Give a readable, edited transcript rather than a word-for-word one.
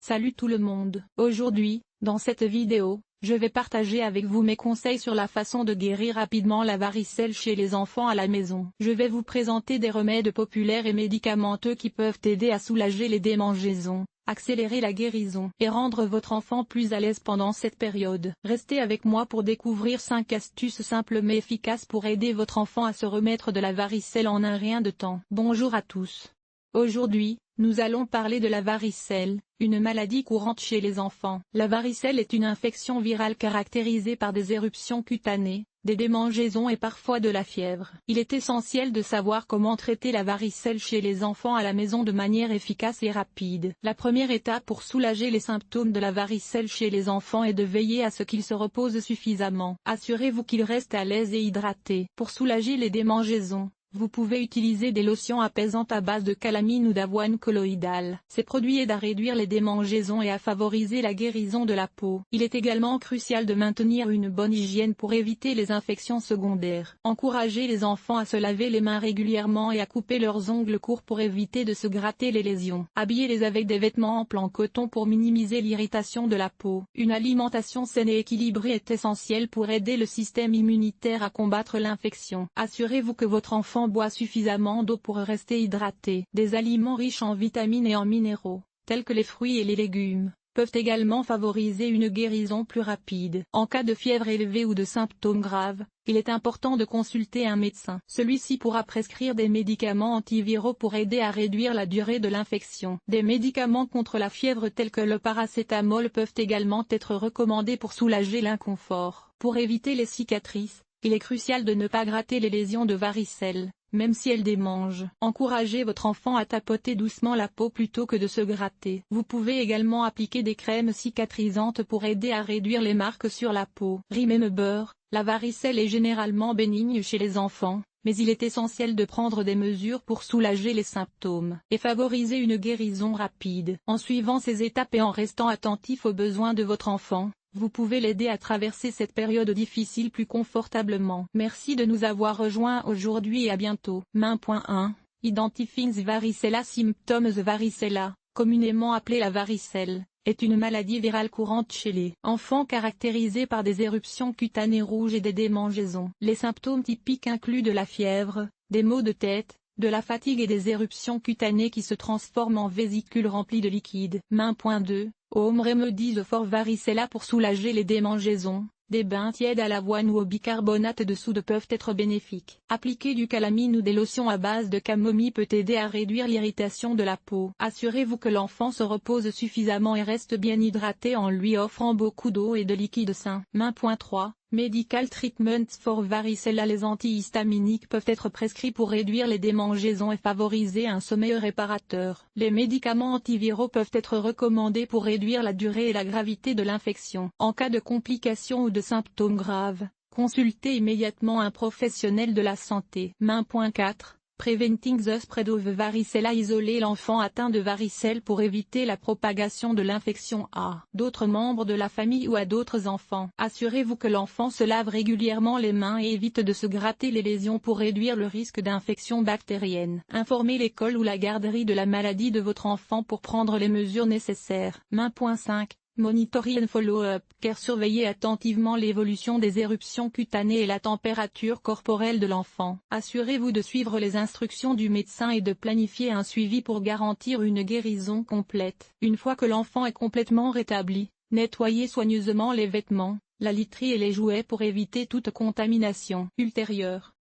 Salut tout le monde. Aujourd'hui, dans cette vidéo, je vais partager avec vous mes conseils sur la façon de guérir rapidement la varicelle chez les enfants à la maison. Je vais vous présenter des remèdes populaires et médicamenteux qui peuvent aider à soulager les démangeaisons, accélérer la guérison et rendre votre enfant plus à l'aise pendant cette période. Restez avec moi pour découvrir 5 astuces simples mais efficaces pour aider votre enfant à se remettre de la varicelle en un rien de temps. Bonjour à tous. Aujourd'hui, nous allons parler de la varicelle, une maladie courante chez les enfants. La varicelle est une infection virale caractérisée par des éruptions cutanées, des démangeaisons et parfois de la fièvre. Il est essentiel de savoir comment traiter la varicelle chez les enfants à la maison de manière efficace et rapide. La première étape pour soulager les symptômes de la varicelle chez les enfants est de veiller à ce qu'ils se reposent suffisamment. Assurez-vous qu'ils restent à l'aise et hydratés. Pour soulager les démangeaisons, vous pouvez utiliser des lotions apaisantes à base de calamine ou d'avoine colloïdale. Ces produits aident à réduire les démangeaisons et à favoriser la guérison de la peau. Il est également crucial de maintenir une bonne hygiène pour éviter les infections secondaires. Encouragez les enfants à se laver les mains régulièrement et à couper leurs ongles courts pour éviter de se gratter les lésions. Habillez-les avec des vêtements amples en coton pour minimiser l'irritation de la peau. Une alimentation saine et équilibrée est essentielle pour aider le système immunitaire à combattre l'infection. Assurez-vous que votre enfant boit suffisamment d'eau pour rester hydraté. Des aliments riches en vitamines et en minéraux, tels que les fruits et les légumes, peuvent également favoriser une guérison plus rapide. En cas de fièvre élevée ou de symptômes graves, il est important de consulter un médecin. Celui-ci pourra prescrire des médicaments antiviraux pour aider à réduire la durée de l'infection. Des médicaments contre la fièvre tels que le paracétamol peuvent également être recommandés pour soulager l'inconfort. Pour éviter les cicatrices, il est crucial de ne pas gratter les lésions de varicelle, même si elles démangent. Encouragez votre enfant à tapoter doucement la peau plutôt que de se gratter. Vous pouvez également appliquer des crèmes cicatrisantes pour aider à réduire les marques sur la peau. Remember, la varicelle est généralement bénigne chez les enfants, mais il est essentiel de prendre des mesures pour soulager les symptômes et favoriser une guérison rapide. En suivant ces étapes et en restant attentif aux besoins de votre enfant, vous pouvez l'aider à traverser cette période difficile plus confortablement. Merci de nous avoir rejoints aujourd'hui et à bientôt. Main. 1. Identifying the varicella symptoms. The varicella, communément appelée la varicelle, est une maladie virale courante chez les enfants caractérisée par des éruptions cutanées rouges et des démangeaisons. Les symptômes typiques incluent de la fièvre, des maux de tête, de la fatigue et des éruptions cutanées qui se transforment en vésicules remplies de liquide. Main. 2. Home remedies for varicella. Pour soulager les démangeaisons, des bains tièdes à l'avoine ou au bicarbonate de soude peuvent être bénéfiques. Appliquer du calamine ou des lotions à base de camomille peut aider à réduire l'irritation de la peau. Assurez-vous que l'enfant se repose suffisamment et reste bien hydraté en lui offrant beaucoup d'eau et de liquide sain. Main. 3. Medical treatments for varicella. Les antihistaminiques peuvent être prescrits pour réduire les démangeaisons et favoriser un sommeil réparateur. Les médicaments antiviraux peuvent être recommandés pour réduire la durée et la gravité de l'infection. En cas de complications ou de symptômes graves, consultez immédiatement un professionnel de la santé. Main. 4. Preventing the spread of varicella. Isoler l'enfant atteint de varicelle pour éviter la propagation de l'infection à d'autres membres de la famille ou à d'autres enfants. Assurez-vous que l'enfant se lave régulièrement les mains et évite de se gratter les lésions pour réduire le risque d'infection bactérienne. Informez l'école ou la garderie de la maladie de votre enfant pour prendre les mesures nécessaires. Main. 5. Monitoring and follow-up. Car surveillez attentivement l'évolution des éruptions cutanées et la température corporelle de l'enfant. Assurez-vous de suivre les instructions du médecin et de planifier un suivi pour garantir une guérison complète. Une fois que l'enfant est complètement rétabli, nettoyez soigneusement les vêtements, la literie et les jouets pour éviter toute contamination ultérieure.